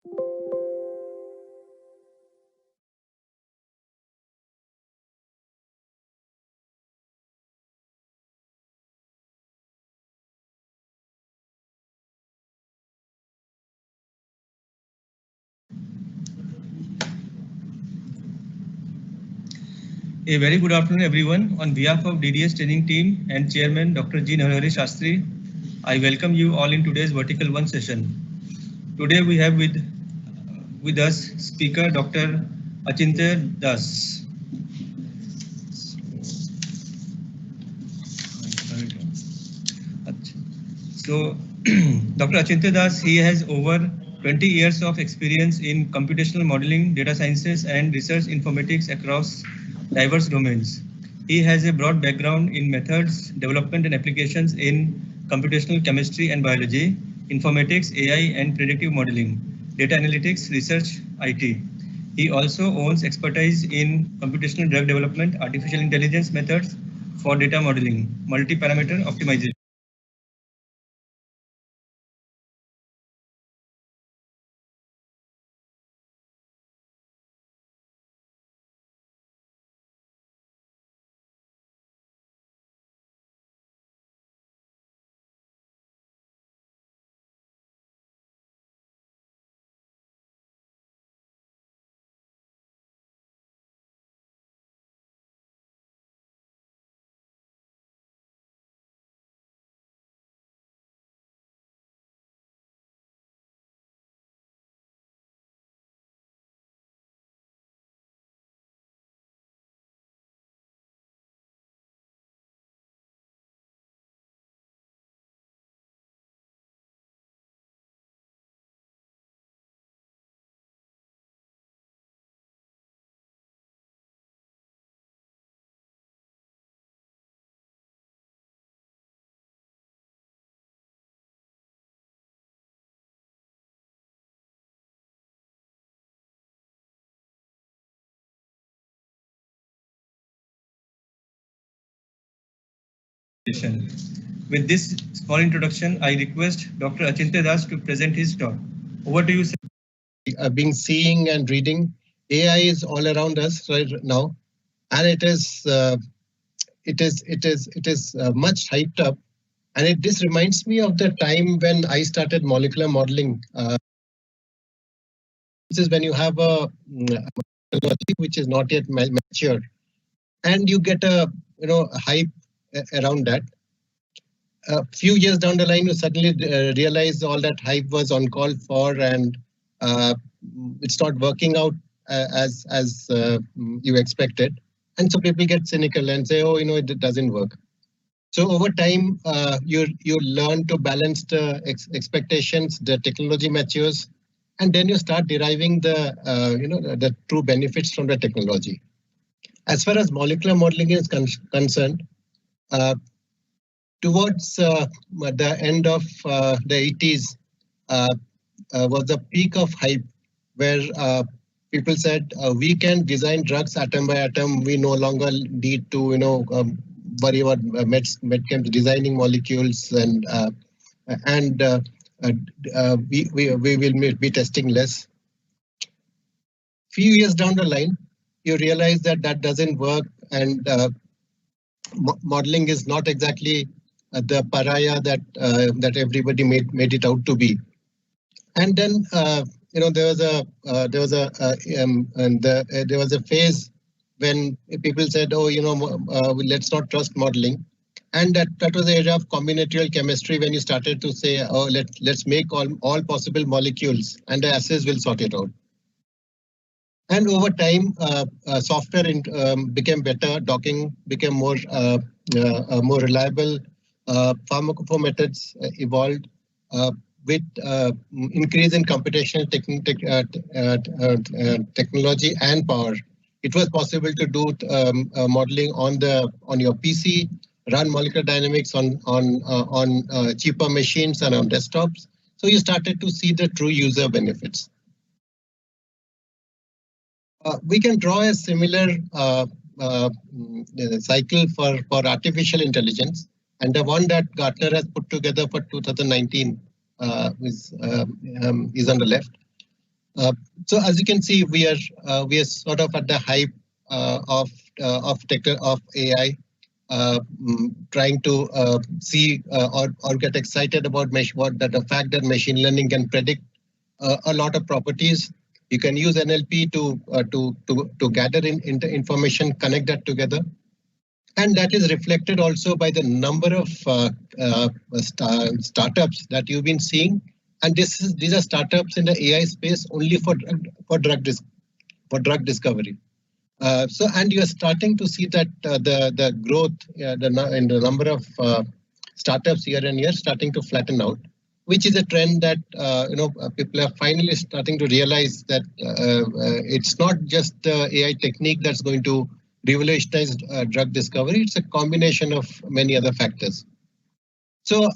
A very good afternoon, everyone. On behalf of DDH training team and Chairman Dr. G. Narahari Shastri, I welcome you all in today's Vertical 1 session. Today we have with us speaker Dr. Achintya Das. So, Dr. Achintya Das, he has over 20 years of experience in computational modeling, data sciences, and research informatics across diverse domains. He has a broad background in methods, development, and applications in computational chemistry and biology, informatics, AI, and predictive modeling, data analytics, research, IT. He also owns expertise in computational drug development, artificial intelligence methods for data modeling, multiparameter optimization. With this small introduction, I request Dr. Achintya Das to present his talk. Over to you, sir. I've been seeing and reading AI is all around us right now, and it is much hyped up. And this reminds me of the time when I started molecular modeling. This is when you have a methodology which is not yet mature, and you get a hype around that. A few years down the line, you suddenly realize all that hype was uncalled for, and it's not working out as you expected. And so people get cynical and say, oh, it doesn't work. So over time, you learn to balance the expectations, the technology matures, and then you start deriving the true benefits from the technology. As far as molecular modeling is concerned, towards the end of the 80s was the peak of hype, where people said we can design drugs atom by atom. We no longer need to worry about medchems designing molecules, and we will be testing less. Few years down the line, you realize that doesn't work, and modeling is not exactly the pariah that everybody made it out to be. And then there was a phase when people said, oh, let's not trust modeling. And that was the area of combinatorial chemistry, when you started to say, oh, let's make all possible molecules and the assays will sort it out. And over time, software became better, docking became more reliable, pharmacophore methods evolved. With increase in computational technology and power, it was possible to do modeling on your PC, run molecular dynamics on cheaper machines and on desktops. So you started to see the true user benefits. We can draw a similar cycle for artificial intelligence, and the one that Gartner has put together for 2019 is on the left. So as you can see, we are sort of at the hype of AI, trying to see or get excited about the fact that machine learning can predict a lot of properties. You can use NLP to gather information, connect that together, and that is reflected also by the number of startups that you've been seeing. And these are startups in the AI space only for drug discovery. And you are starting to see that the growth in the number of startups year on year starting to flatten out, which is a trend that people are finally starting to realize that it's not just the AI technique that's going to revolutionize drug discovery. It's a combination of many other factors. So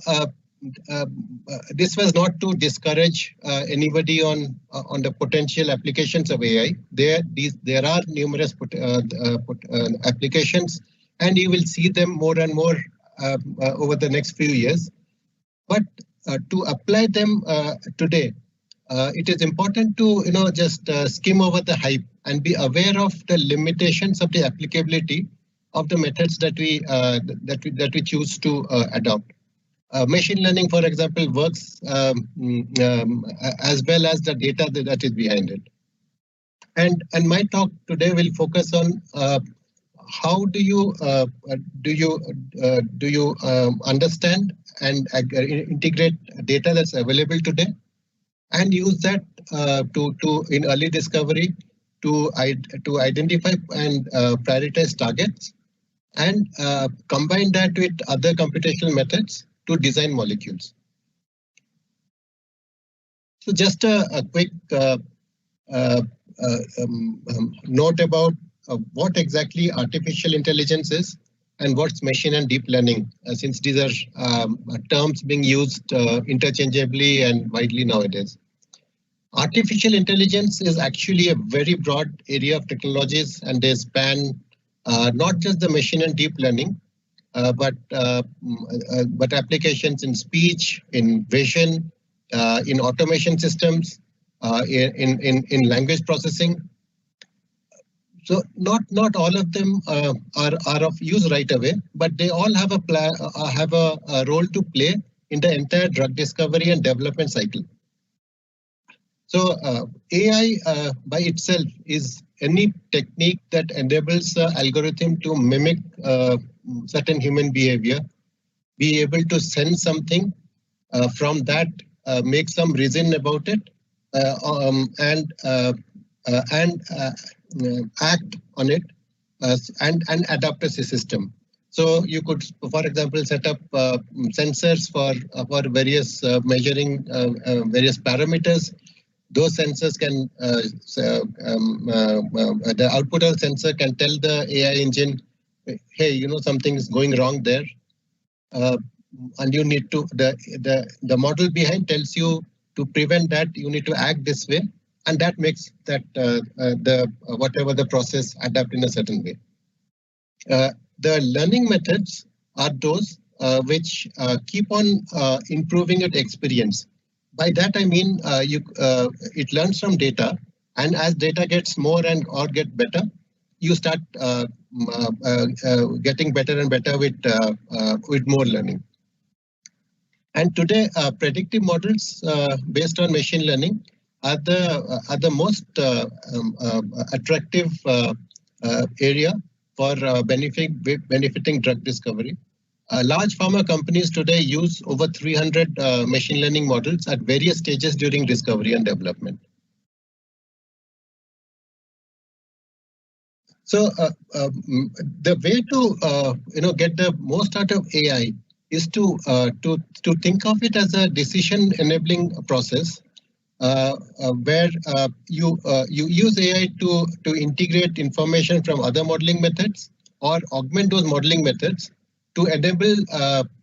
this was not to discourage anybody on the potential applications of AI. There are numerous applications, and you will see them more and more over the next few years. But to apply them today, it is important to just skim over the hype and be aware of the limitations of the applicability of the methods that we choose to adopt. Machine learning, for example, works as well as the data that is behind it. And my talk today will focus on how do you understand and integrate data that's available today, and use that to in early discovery to identify and prioritize targets, and combine that with other computational methods to design molecules. So just a quick note about what exactly artificial intelligence is and what's machine and deep learning, since these are terms being used interchangeably and widely nowadays. Artificial intelligence is actually a very broad area of technologies, and they span not just the machine and deep learning, but applications in speech, in vision, in automation systems, in language processing. So not all of them are of use right away, but they all have a role to play in the entire drug discovery and development cycle. So AI by itself is any technique that enables the algorithm to mimic certain human behavior, be able to sense something, from that make some reason about it, and act on it, and adapt as a system. So you could, for example, set up sensors for various measuring various parameters. Those sensors can, the output of the sensor can tell the AI engine, hey, something is going wrong there, and you need to, the model behind tells you to prevent that, you need to act this way, and that makes that whatever the process adapt in a certain way. The learning methods are those which keep on improving its experience. By that I mean it learns from data, and as data gets more or get better, you start getting better and better with more learning. And today, predictive models based on machine learning are the most attractive area for benefiting drug discovery. Large pharma companies today use over 300 machine learning models at various stages during discovery and development. So the way to get the most out of AI is to think of it as a decision enabling process, where you use AI to integrate information from other modeling methods or augment those modeling methods to enable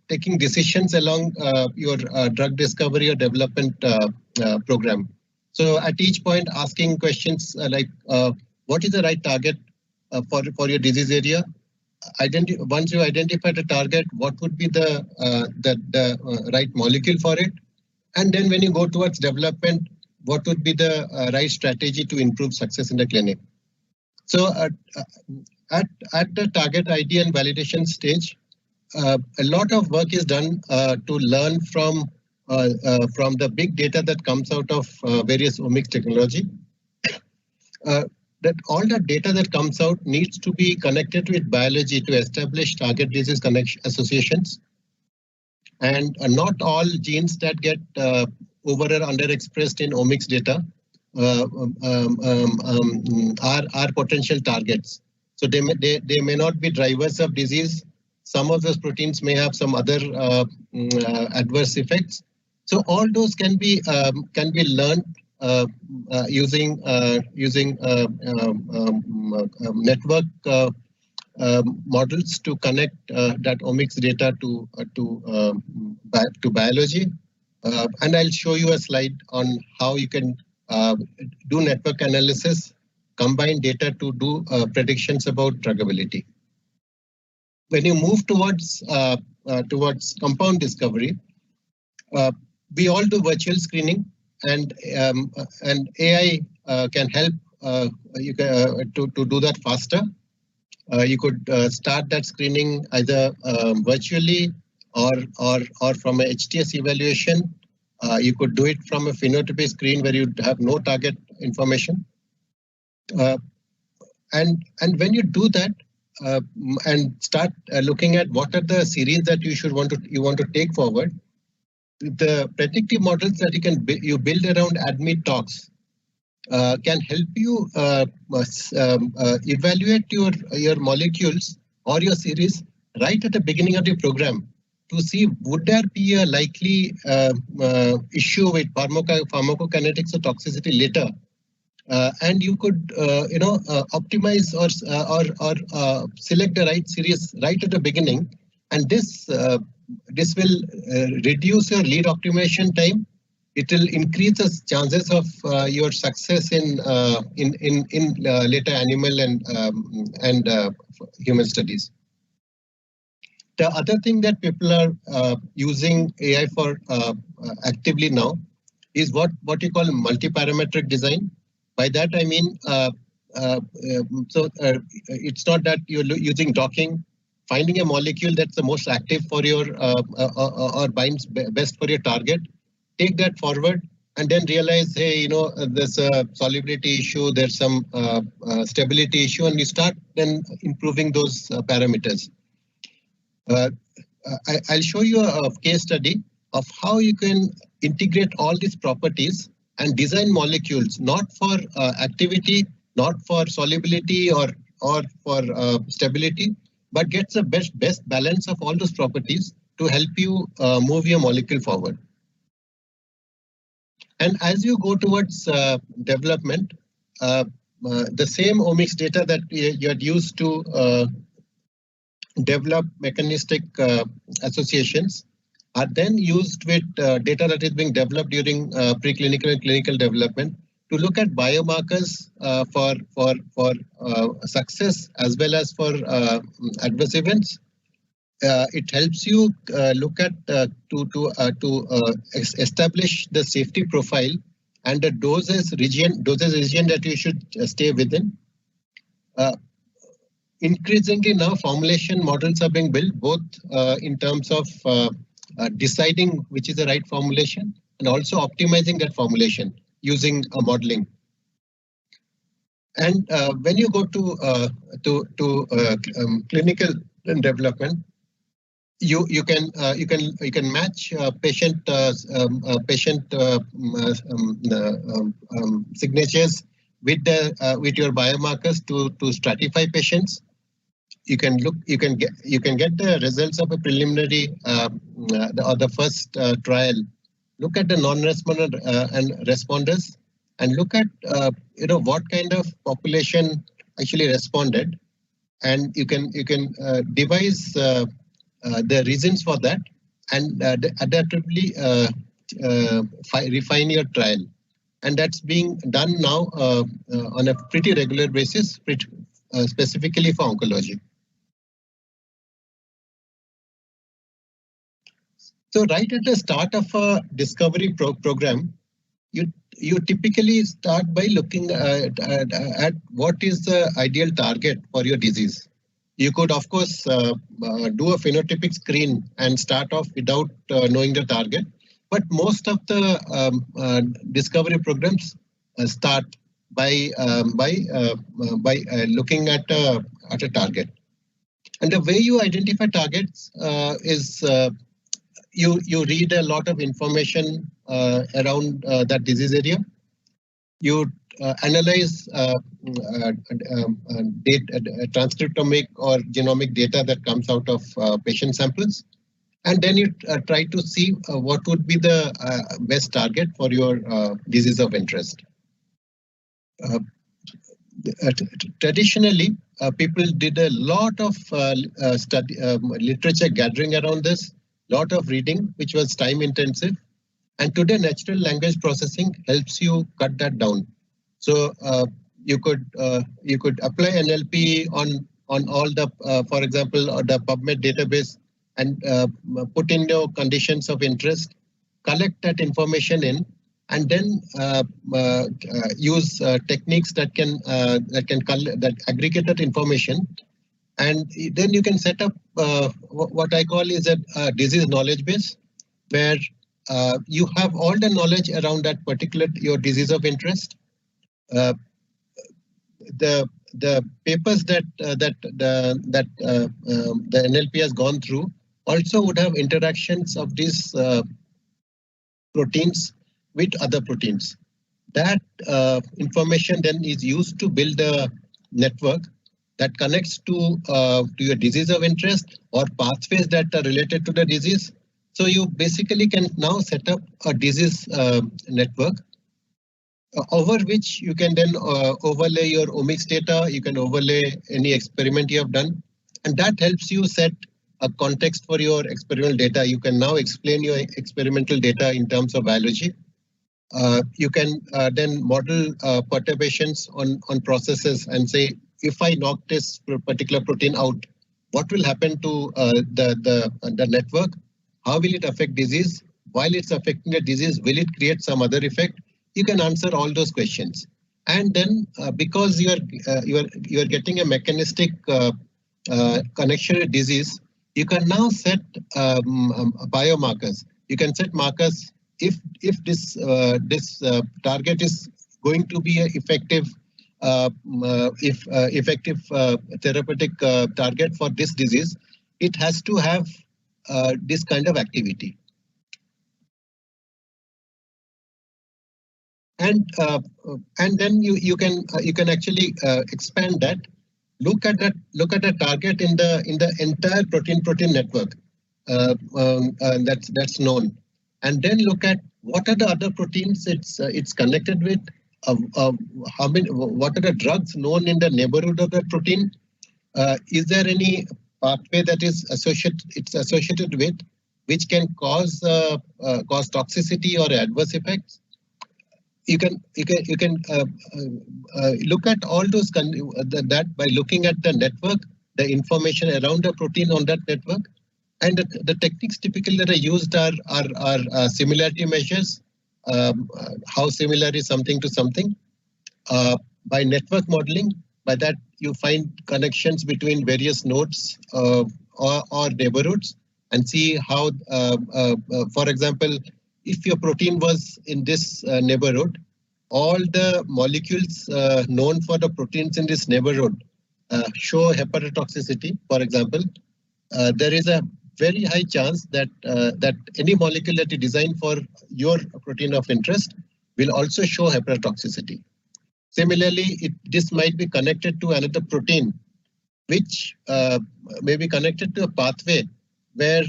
taking decisions along your drug discovery or development program. So at each point, asking questions like, what is the right target for your disease area? Once you identify the target, what would be the right molecule for it? And then when you go towards development, what would be the right strategy to improve success in the clinic. So at the target ID and validation stage, a lot of work is done to learn from the big data that comes out of various omics technology. That all the data that comes out needs to be connected with biology to establish target disease connection associations. And not all genes that get over or underexpressed in omics data are potential targets. So they may not be drivers of disease. Some of those proteins may have some other adverse effects. So all those can be learned using network models to connect that omics data to biology. And I'll show you a slide on how you can do network analysis, combine data to do predictions about druggability. When you move towards compound discovery, we all do virtual screening, and AI can help you to do that faster. You could start that screening either virtually or from a HTS evaluation. You could do it from a phenotypic screen where you have no target information. And when you do that and start looking at what are the series that you want to take forward, the predictive models that you build around ADME talks can help you evaluate your molecules or your series right at the beginning of the program to see would there be a likely issue with pharmacokinetics or toxicity later, and you could optimize or select the right series right at the beginning, and this will reduce your lead optimization time. It will increase the chances of your success in later animal and human studies. The other thing that people are using AI for actively now is what you call multiparametric design. By that I mean, it's not that you're using docking, finding a molecule that's the most active for your or binds best for your target, take that forward, and then realize, hey, there's a solubility issue, there's some stability issue, and you start then improving those parameters. I'll show you a case study of how you can integrate all these properties and design molecules not for activity, not for solubility or for stability, but gets the best balance of all those properties to help you move your molecule forward. And as you go towards development, the same omics data that you had used to develop mechanistic associations are then used with data that is being developed during preclinical and clinical development to look at biomarkers for success as well as for adverse events. It helps you look at establish the safety profile and the doses region that you should stay within. Increasingly now, formulation models are being built both in terms of deciding which is the right formulation and also optimizing that formulation using modeling. And when you go to clinical development, you can match patient signatures with your biomarkers to stratify patients. You can get the results of a preliminary or the first trial. Look at the non-responder and responders, and look at what kind of population actually responded, and you can devise the reasons for that and adaptively refine your trial. And that's being done now on a pretty regular basis, specifically for oncology. So right at the start of a discovery program, you typically start by looking at what is the ideal target for your disease. You could, of course, do a phenotypic screen and start off without knowing the target. But most of the discovery programs start by looking at a target. And the way you identify targets is you read a lot of information around that disease area. You analyze transcriptomic or genomic data that comes out of patient samples, and then you try to see what would be the best target for your disease of interest. Traditionally, people did a lot of literature gathering around this, lot of reading, which was time intensive. And today, natural language processing helps you cut that down. So you could apply NLP on all the, for example, the PubMed database and put in your conditions of interest, collect that information in, and then use techniques that aggregate that information, and then you can set up what I call is a disease knowledge base, where you have all the knowledge around that particular your disease of interest. The papers that the NLP has gone through also would have interactions of these proteins with other proteins. That information then is used to build a network that connects to your disease of interest or pathways that are related to the disease. So you basically can now set up a disease network over which you can then overlay your omics data, you can overlay any experiment you have done, and that helps you set a context for your experimental data. You can now explain your experimental data in terms of biology. You can then model perturbations on processes and say, if I knock this particular protein out, what will happen to the network? How will it affect disease? While it's affecting the disease, will it create some other effect? You can answer all those questions. And then because you are getting a mechanistic connection with disease, you can now set biomarkers. You can set markers if this target is going to be an effective therapeutic target for this disease, it has to have this kind of activity. And then you can actually expand that. Look at the target in the entire protein network that's known, and then look at what are the other proteins it's connected with. What are the drugs known in the neighborhood of that protein? Is there any pathway that is associated with which can cause toxicity or adverse effects? You can look at all those that by looking at the network, the information around the protein on that network, and the techniques typically that are used are similarity measures. How similar is something to something? By network modeling, by that you find connections between various nodes or neighborhoods and see how, for example, if your protein was in this neighborhood, all the molecules known for the proteins in this neighborhood show hepatotoxicity, for example. There is a very high chance that any molecule that you design for your protein of interest will also show hepatotoxicity. Similarly, this might be connected to another protein, which may be connected to a pathway where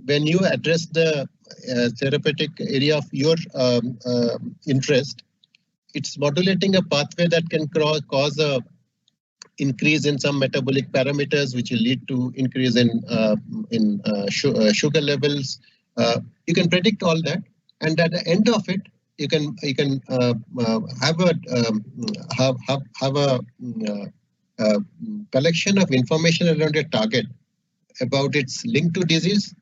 when you address the therapeutic area of your interest, it's modulating a pathway that can cause a increase in some metabolic parameters, which will lead to increase in sugar levels. You can predict all that, and at the end of it, you can have a collection of information around your target about its link to disease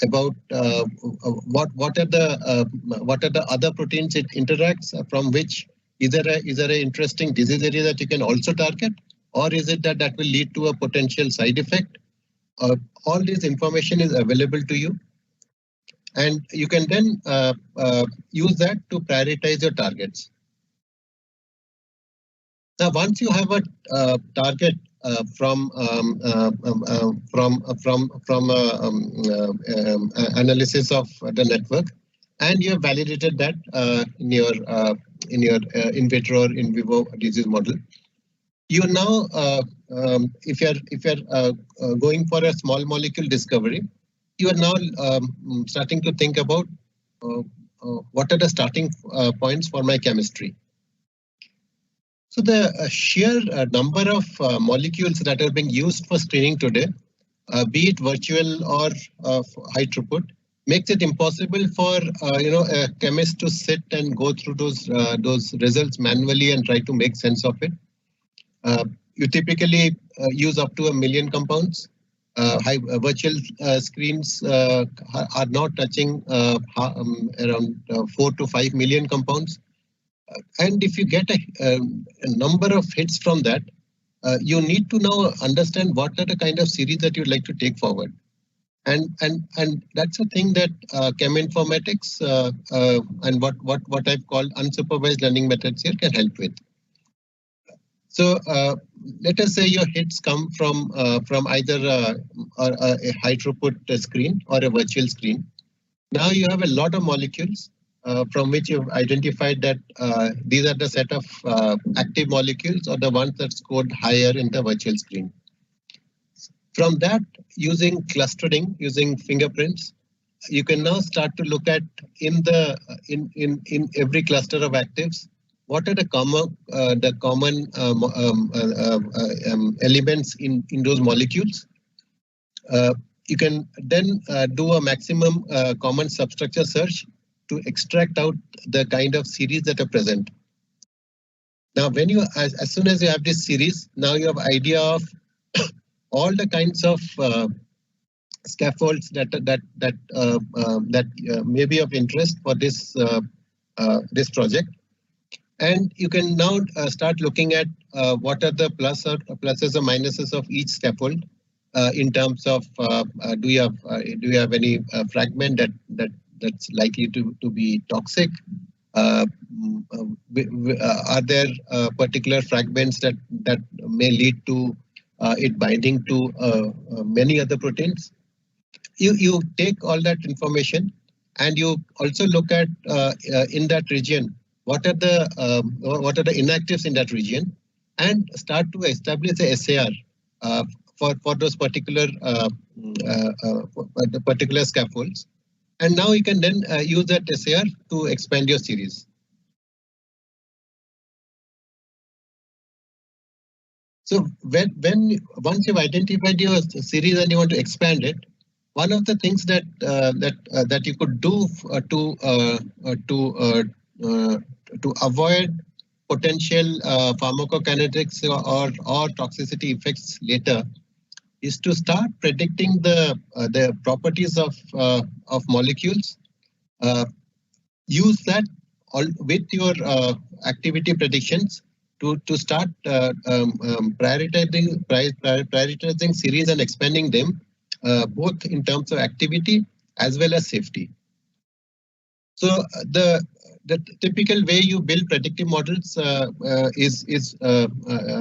about what are the other proteins it interacts from which is there an interesting disease area that you can also target, or is it that will lead to a potential side effect? All this information is available to you, and you can then use that to prioritize your targets. Now, once you have a target from analysis of the network, and you have validated that in your in vitro or in vivo disease model, you now, if you're going for a small molecule discovery, you are now starting to think about what are the starting points for my chemistry. So the sheer number of molecules that are being used for screening today, be it virtual or high throughput, makes it impossible for a chemist to sit and go through those results manually and try to make sense of it. You typically use up to 1 million compounds. Virtual screens are now touching around 4 to 5 million compounds. And if you get a number of hits from that, you need to now understand what are the kind of series that you'd like to take forward. And that's a thing that cheminformatics and what I've called unsupervised learning methods here can help with. So let us say your hits come from either a high throughput screen or a virtual screen. Now you have a lot of molecules from which you've identified that these are the set of active molecules or the ones that scored higher in the virtual screen. From that, using clustering, using fingerprints, you can now start to look at in every cluster of actives, what are the common elements in those molecules. You can then do a maximum common substructure search to extract out the kind of series that are present. Now, when you as soon as you have this series, now you have idea of all the kinds of scaffolds that may be of interest for this project, and you can now start looking at what are the pluses or minuses of each scaffold in terms of do you have any fragment that's likely to be toxic? Are there particular fragments that may lead to it binding to many other proteins? You take all that information and you also look at in that region what are the inactives in that region, and start to establish a SAR for those particular scaffolds. And now you can then use that SAR to expand your series. So once you've identified your series and you want to expand it, one of the things that you could do to avoid potential pharmacokinetics or toxicity effects later is to start predicting the properties of molecules. Use that with your activity predictions to start prioritizing series and expanding them, both in terms of activity as well as safety. So the typical way you build predictive models is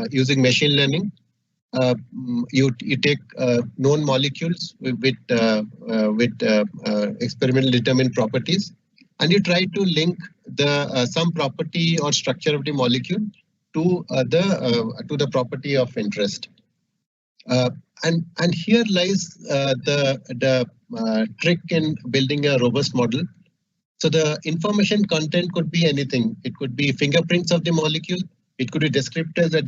using machine learning. You take known molecules with experimentally determined properties, and you try to link some property or structure of the molecule to the property of interest. And here lies the trick in building a robust model. So the information content could be anything. It could be fingerprints of the molecule. It could be descriptors that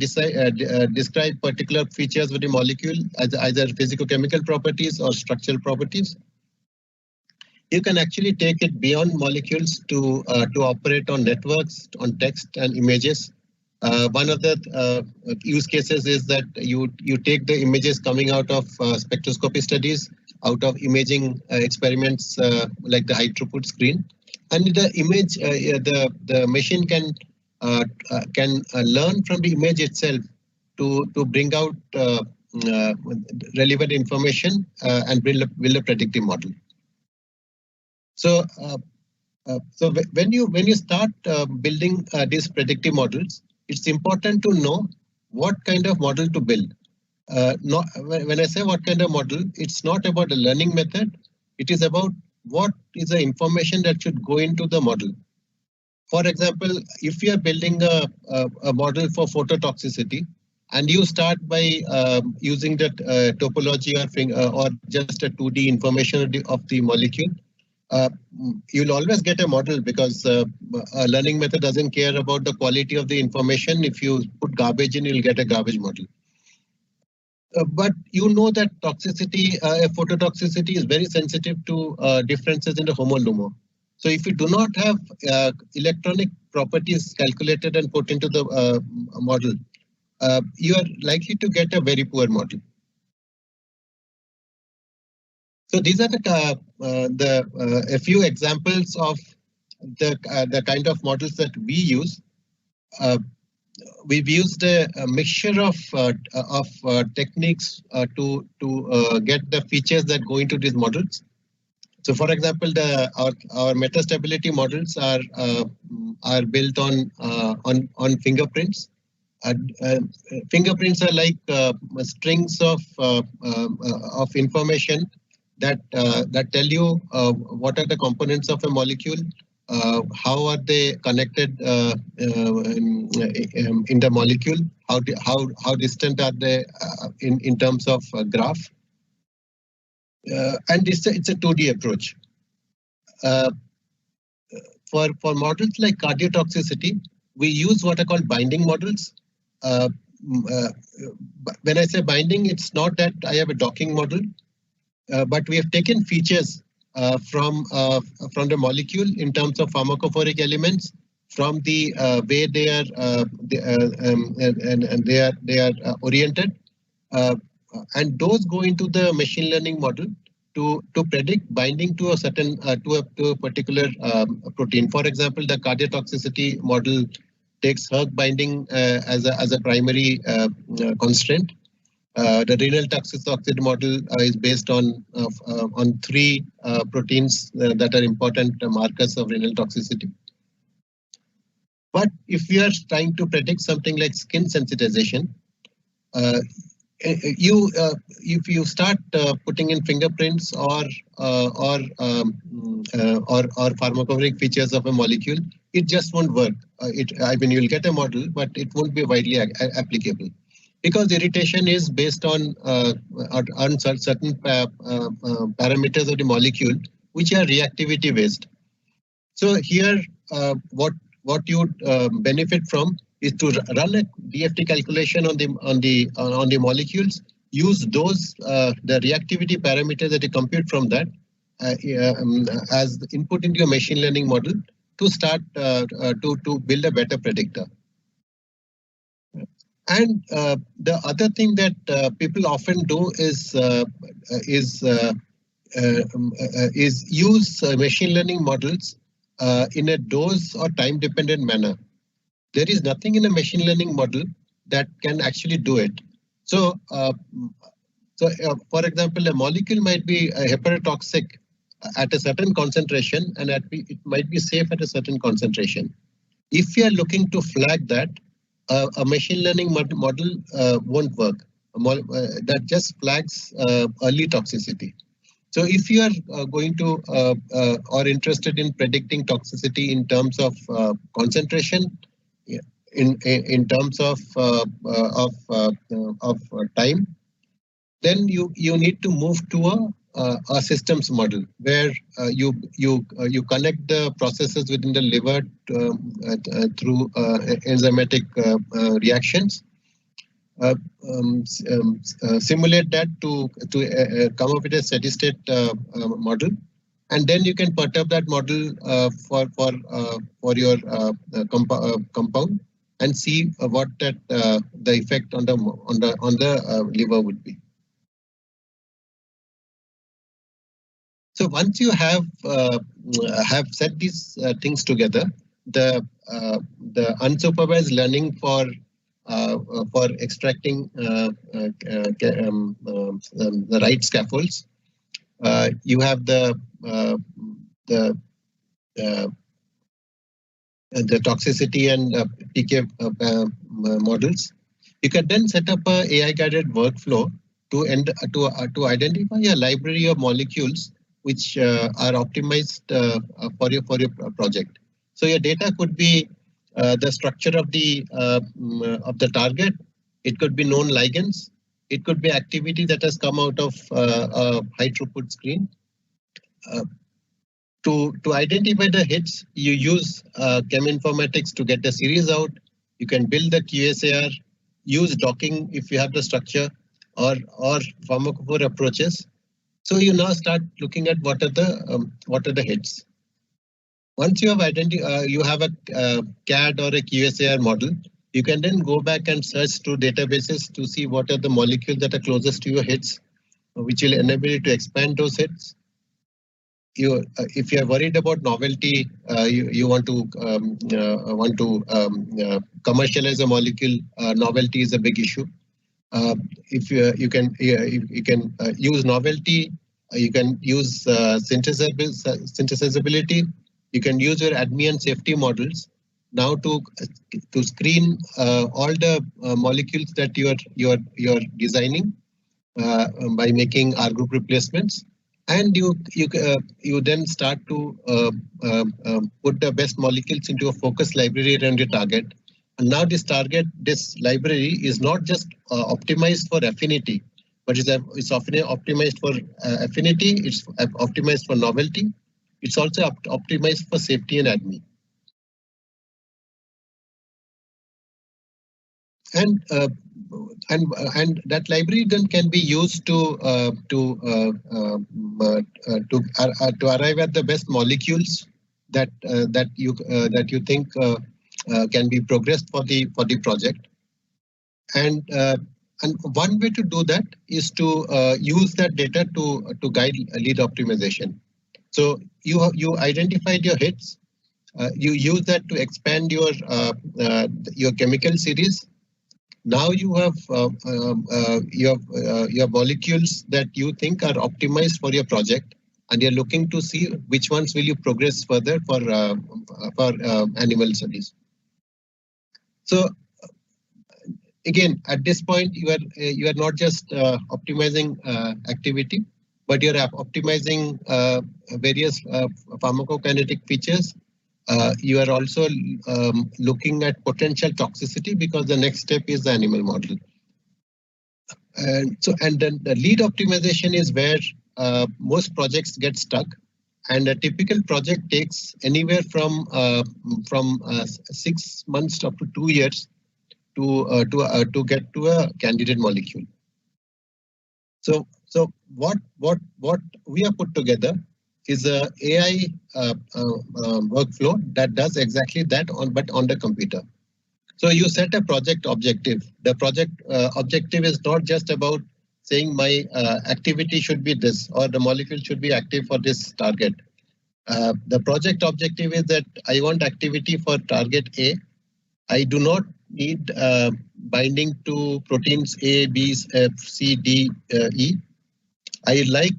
describe particular features of the molecule, as either physicochemical properties or structural properties. You can actually take it beyond molecules to operate on networks, on text and images. One of the use cases is that you take the images coming out of spectroscopy studies out of imaging experiments like the high throughput screen. And the image, the machine can learn from the image itself to bring out relevant information and build a predictive model. So when you start building these predictive models, it's important to know what kind of model to build. Not when I say what kind of model, it's not about the learning method. It is about what is the information that should go into the model. For example, if you are building a model for phototoxicity, and you start by using that topology or just a 2D information of the molecule, you'll always get a model because a learning method doesn't care about the quality of the information. If you put garbage in, you'll get a garbage model. But you know that toxicity, phototoxicity is very sensitive to differences in the homolumo. So if you do not have electronic properties calculated and put into the model, you are likely to get a very poor model. So these are a few examples of the kind of models that we use. We've used a mixture of techniques to get the features that go into these models. So, for example, our metastability models are built on fingerprints. Fingerprints are like strings of information that tell you what are the components of a molecule, how are they connected in the molecule, how distant are they in terms of graph, and it's a 2D approach. For models like cardiotoxicity, we use what are called binding models. When I say binding, it's not that I have a docking model, but we have taken features from the molecule in terms of pharmacophoric elements, from the way they are oriented, and those go into the machine learning model to predict binding to a certain to a particular protein. For example, the cardiotoxicity model takes hERG binding as a primary constraint. The renal toxicity model is based on 3 proteins that are important markers of renal toxicity. But if we are trying to predict something like skin sensitization, if you start putting in fingerprints or pharmacophoric features of a molecule, it just won't work. I mean, you'll get a model, but it won't be widely applicable, because irritation is based on certain parameters of the molecule, which are reactivity based. So here, what you would benefit from is to run a DFT calculation on the molecules. Use those the reactivity parameters that you compute from that as input into your machine learning model to start to build a better predictor. And the other thing that people often do is use machine learning models in a dose or time dependent manner. There is nothing in a machine learning model that can actually do it. So, for example, a molecule might be hepatotoxic at a certain concentration, and it might be safe at a certain concentration. If you are looking to flag that, a machine learning model won't work. That just flags early toxicity. So if you are going to or interested in predicting toxicity in terms of concentration, in terms of time, then you need to move to a systems model where you connect the processes within the liver through enzymatic reactions. Simulate that to come up with a steady state model, and then you can perturb that model for your compound and see what the effect on the liver would be. So once you have set these things together, the unsupervised learning for extracting the right scaffolds, you have the the uh, toxicity and PK models. You can then set up a AI-guided workflow to identify a library of molecules which are optimized for your project. So your data could be the structure of the target. It could be known ligands. It could be activity that has come out of a high throughput screen. To identify the hits, you use cheminformatics to get the series out. You can build the QSAR, use docking if you have the structure, or pharmacophore approaches. So you now start looking at what are the hits. Once you have you have a CAD or a QSAR model, you can then go back and search through databases to see what are the molecules that are closest to your hits, which will enable you to expand those hits. If you are worried about novelty, you want to commercialize a molecule. Novelty is a big issue. If you can use novelty, you can use synthesizability. You can use your ADME and safety models now to screen all the molecules that you are designing by making R group replacements. And you then start to put the best molecules into a focus library around your target. And now this library is not just optimized for affinity, but it's often optimized for affinity. It's optimized for novelty. It's also optimized for safety and ADME. And that library then can be used to arrive at the best molecules that you think can be progressed for the project. And one way to do that is to use that data to guide lead optimization. So you identified your hits. You use that to expand your chemical series. Now you have your molecules that you think are optimized for your project, and you're looking to see which ones will you progress further for animal studies. So again, at this point, you are not just optimizing activity, but you're optimizing various pharmacokinetic features. You are also looking at potential toxicity because the next step is the animal model. And then the lead optimization is where most projects get stuck, and a typical project takes anywhere from 6 months up to 2 years to get to a candidate molecule. So what we have put together is a AI workflow that does exactly that but on the computer. So you set a project objective. The project objective is not just about saying my activity should be this or the molecule should be active for this target. The project objective is that I want activity for target A. I do not need binding to proteins A, B, F, C, D, E. I like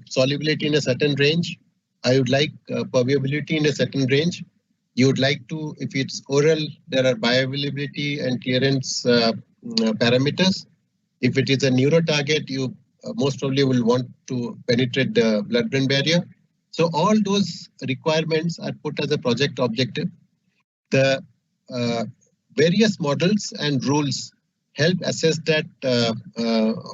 solubility in a certain range. I would like permeability in a certain range. You would like to, if it's oral, there are bioavailability and clearance parameters. If it is a neuro target, you most probably will want to penetrate the blood-brain barrier. So all those requirements are put as a project objective. The various models and rules help assess that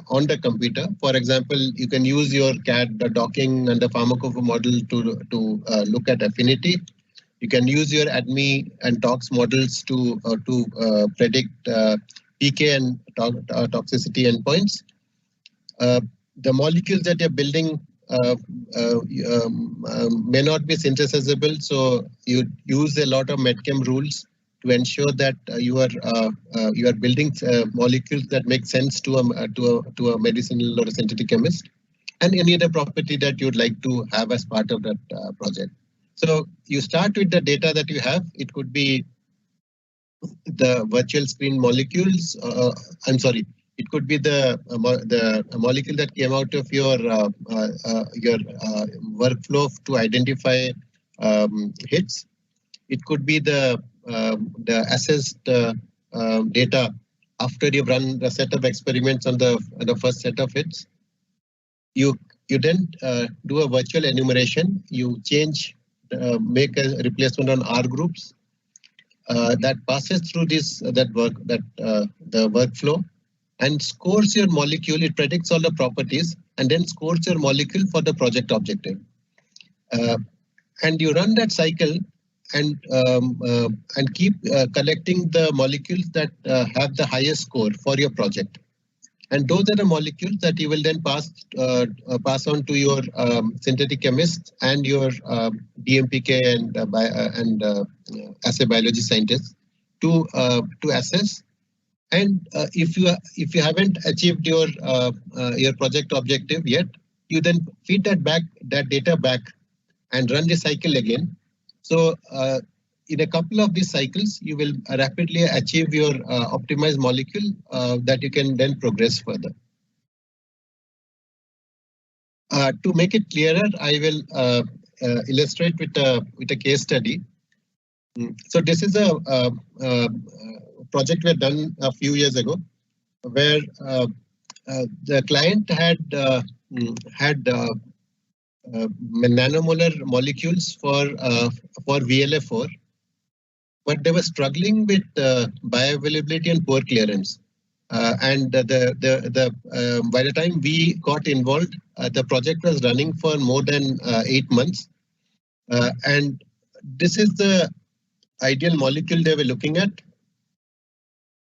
on the computer. For example, you can use your CAD, the docking and the pharmacophore model to look at affinity. You can use your ADME and tox models to predict PK and toxicity endpoints. The molecules that you're building may not be synthesizable, so you use a lot of medchem rules to ensure that you are building molecules that make sense to a medicinal or a synthetic chemist. and any other property that you'd like to have as part of that project. So you start with the data that you have. It could be the virtual screen molecules. I'm sorry. It could be the molecule that came out of your workflow to identify hits. It could be the assessed data after you've run a set of experiments on the first set of hits. You then do a virtual enumeration. You change, make a replacement on R groups that passes through the workflow and scores your molecule. It predicts all the properties and then scores your molecule for the project objective. And you run that cycle and keep collecting the molecules that have the highest score for your project. And those are the molecules that you will then pass on to your synthetic chemists and your DMPK and assay biology scientists to assess. And if you haven't achieved your project objective yet, you then feed that data back and run the cycle again. So in a couple of these cycles, you will rapidly achieve your optimized molecule that you can then progress further. To make it clearer, I will illustrate with a case study. So this is a project we had done a few years ago, where the client had nanomolar molecules for VLA4, but they were struggling with bioavailability and poor clearance. And by the time we got involved, the project was running for more than 8 months. And this is the ideal molecule they were looking at.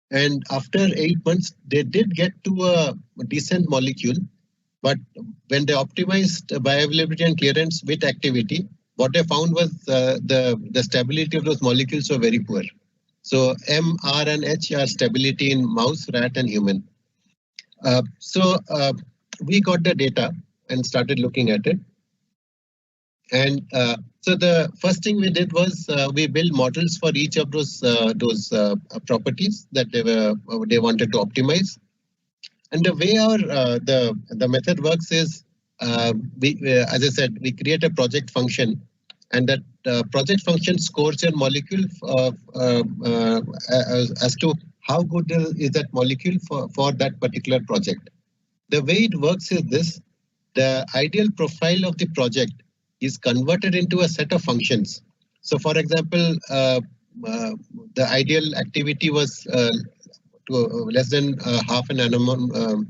And after 8 months, they did get to a decent molecule. But when they optimized bioavailability and clearance with activity, what they found was the stability of those molecules were very poor. So M, R, and H are stability in mouse, rat, and human. So we got the data and started looking at it. And so the first thing we did was we built models for each of those properties that they wanted to optimize. And the way the method works is, as I said, we create a project function, and that project function scores your molecule as to how good is that molecule for that particular project. The way it works is this: the ideal profile of the project is converted into a set of functions. So, for example, the ideal activity was to less than half a nanomolar,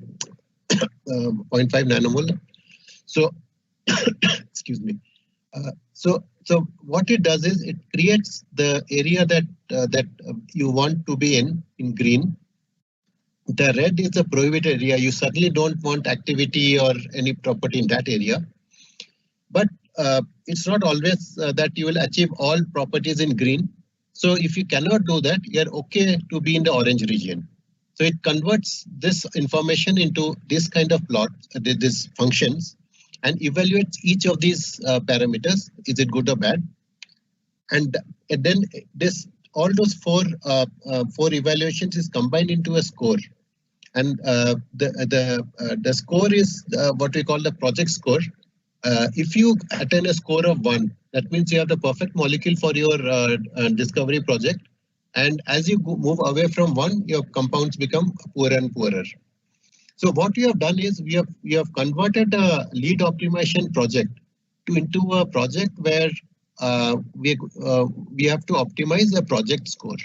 0.5 nanomolar. So, excuse me. So what it does is it creates the area that you want to be in green. The red is the prohibited area. You certainly don't want activity or any property in that area. But it's not always that you will achieve all properties in green. So if you cannot do that, you're okay to be in the orange region. So it converts this information into this kind of plot, these functions, and evaluates each of these parameters. Is it good or bad? And then all those four evaluations is combined into a score. And the score is what we call the project score. If you attain a score of 1, that means you have the perfect molecule for your discovery project. And as you move away from 1, your compounds become poorer and poorer. So what we have done is we have converted a lead optimization project into a project where we have to optimize the project score.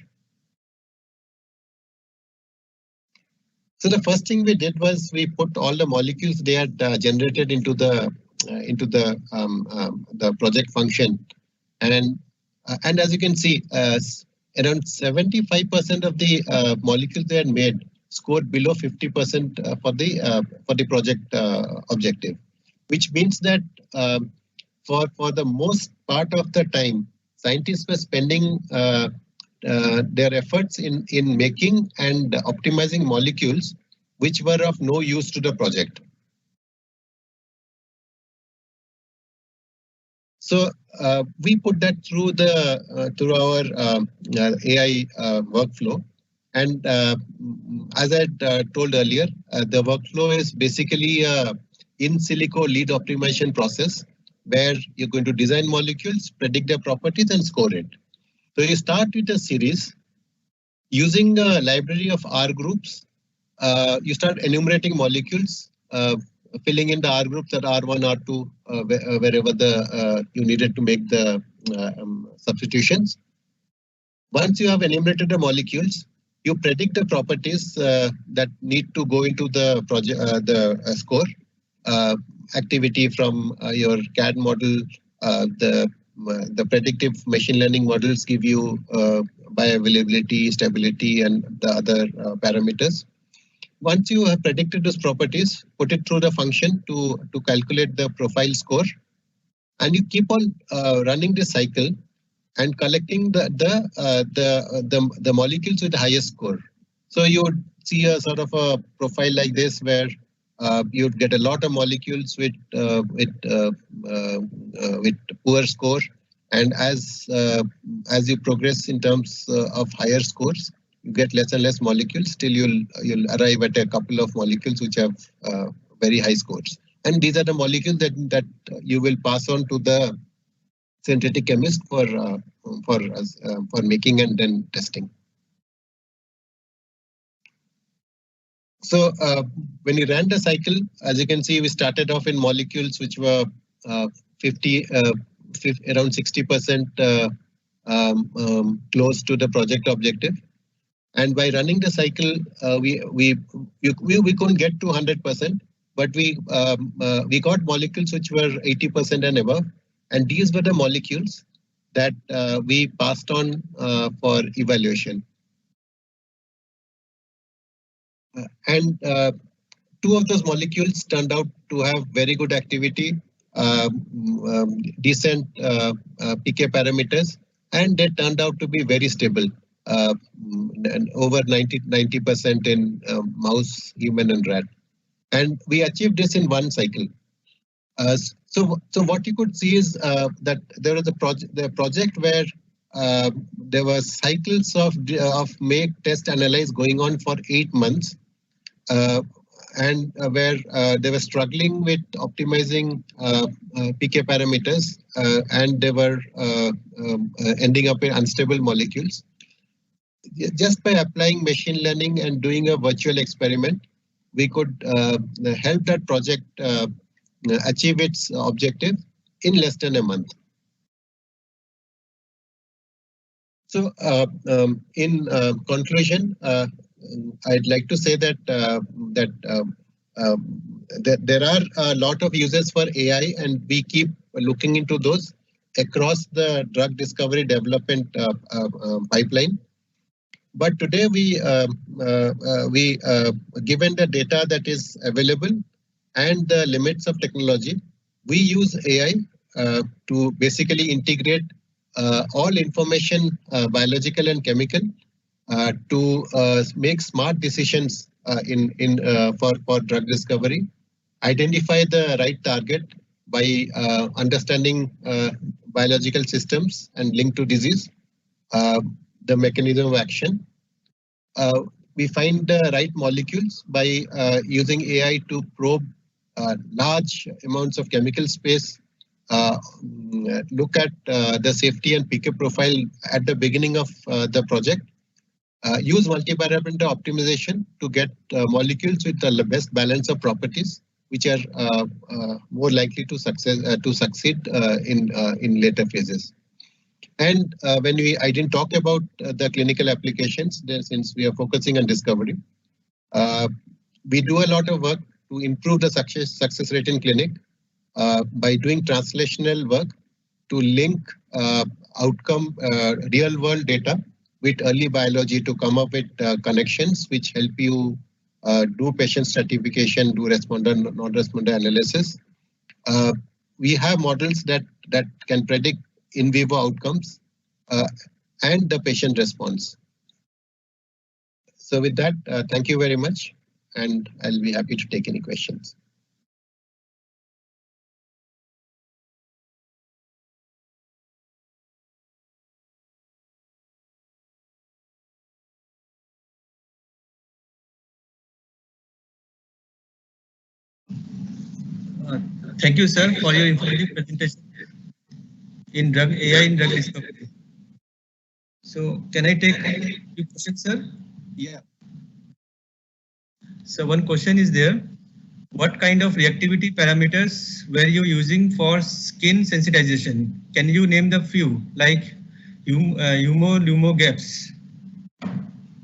So the first thing we did was we put all the molecules they had generated into the project function, and as you can see, around 75% of the molecules they had made scored below 50% for the project objective, which means that for the most part of the time, scientists were spending their efforts in making and optimizing molecules which were of no use to the project. So we put that through our AI workflow. And as I told earlier, the workflow is basically a in silico lead optimization process where you're going to design molecules, predict their properties, and score it. So you start with a series using a library of R groups. You start enumerating molecules, filling in the R groups that R1, R2, wherever you needed to make the substitutions. Once you have enumerated the molecules, you predict the properties that need to go into the project, score. Activity from your CAD model, the predictive machine learning models give you bioavailability, stability, and the other parameters. Once you have predicted those properties, put it through the function to calculate the profile score, and you keep on running this cycle and collecting the molecules with the highest score. So you would see a sort of a profile like this where you'd get a lot of molecules with poor score, and as you progress in terms of higher scores, you get less and less molecules till you'll arrive at a couple of molecules which have very high scores. And these are the molecules that you will pass on to the synthetic chemist for making and then testing. So when you ran the cycle, as you can see, we started off in molecules which were around 60% close to the project objective. And by running the cycle, we couldn't get to 100%, but we got molecules which were 80% and above. And these were the molecules that we passed on for evaluation. And two of those molecules turned out to have very good activity, decent PK parameters, and they turned out to be very stable, over 90% in mouse, human, and rat. And we achieved this in one cycle. So what you could see is that there was the project where there were cycles of make, test, analyze going on for 8 months, and where they were struggling with optimizing PK parameters, and they were ending up in unstable molecules. Just by applying machine learning and doing a virtual experiment, we could help that project achieve its objective in less than a month. So in conclusion, I'd like to say that there are a lot of uses for AI, and we keep looking into those across the drug discovery development pipeline. But today, given the data that is available and the limits of technology, we use AI to basically integrate all information, biological and chemical, to make smart decisions for drug discovery, identify the right target by understanding biological systems and link to disease, the mechanism of action. We find the right molecules by using AI to probe large amounts of chemical space, look at the safety and PK profile at the beginning of the project, use multiparameter optimization to get molecules with the best balance of properties, which are more likely to succeed in later phases. And I didn't talk about the clinical applications there, since we are focusing on discovery. We do a lot of work to improve the success rate in clinic by doing translational work to link outcome real world data with early biology to come up with connections which help you do patient stratification, do responder, non-responder analysis. We have models that can predict in vivo outcomes and the patient response. So with that, thank you very much, and I'll be happy to take any questions. Uh, Thank you, sir, for your informative presentation in drug AI in drug discovery. So, can I take your question, sir? Yeah. So, one question is there. What kind of reactivity parameters were you using for skin sensitization? Can you name the few, like HUMO, gaps?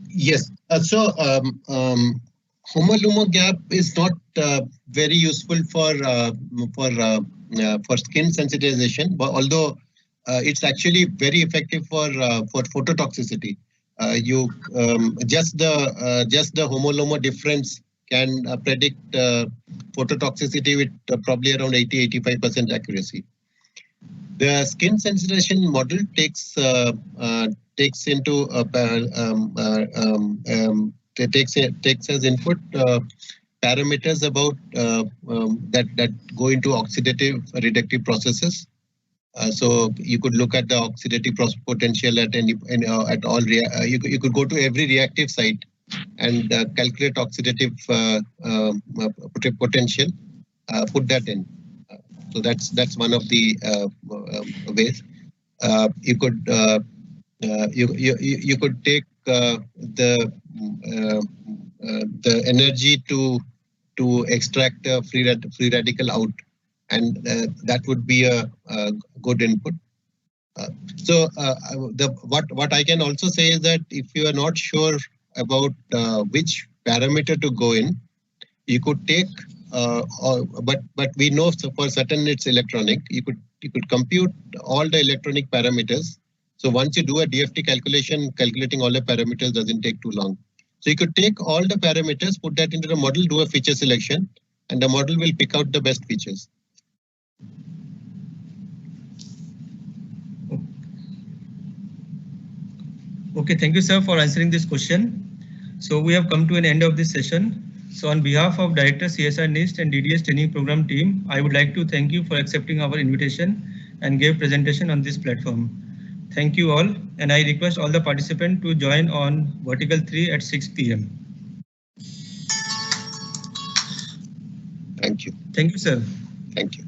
Yes. Homo-lumo gap is not very useful for skin sensitization, but although it's actually very effective for phototoxicity. Just the homo-lumo difference can predict phototoxicity with probably around 80-85% accuracy. The skin sensitization model takes into takes as input parameters about that go into oxidative reductive processes. So you could look at the oxidative potential at at all. You could go to every reactive site and calculate oxidative potential. Put that in. So that's one of the ways. You could take the energy to extract a free radical out, and that would be a good input. What I can also say is that if you are not sure about which parameter to go in, you could take but we know for certain it's electronic. You could compute all the electronic parameters. So once you do a DFT calculation, calculating all the parameters doesn't take too long. So you could take all the parameters, put that into the model, do a feature selection, and the model will pick out the best features. Okay, thank you, sir, for answering this question. So we have come to an end of this session. So on behalf of Director CSR NIST and DDH Training Program team, I would like to thank you for accepting our invitation and give presentation on this platform. Thank you all, and I request all the participants to join on Vertical 3 at 6 p.m. Thank you. Thank you, sir. Thank you.